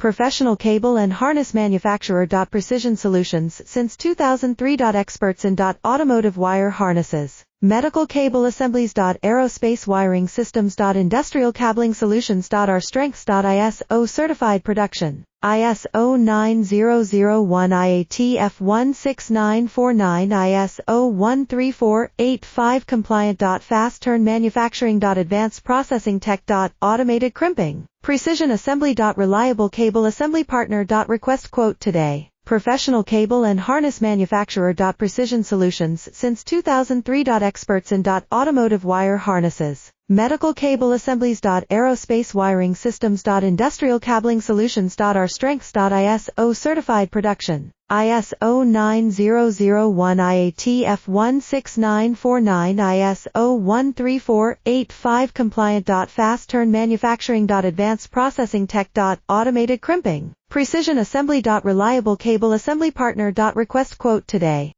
Professional cable and harness manufacturer. Precision Solutions since 2003. Experts in automotive wire harnesses, medical cable assemblies. Aerospace wiring systems. Industrial cabling solutions. Our strengths. ISO certified production. ISO 9001 IATF 16949 ISO 13485 compliant. Fast turn manufacturing. Advanced processing tech. Automated crimping. Precision assembly. Reliable cable assembly partner. Request quote today. Professional cable and harness manufacturer. Precision Solutions since 2003. Experts in automotive wire harnesses, medical cable assemblies. Aerospace wiring systems. Industrial cabling solutions. Our strengths. ISO certified production. ISO 9001 IATF 16949 ISO 13485 compliant. Fast turn manufacturing. Advanced processing tech. Automated crimping. Precision assembly. Reliable cable assembly partner. Request quote today.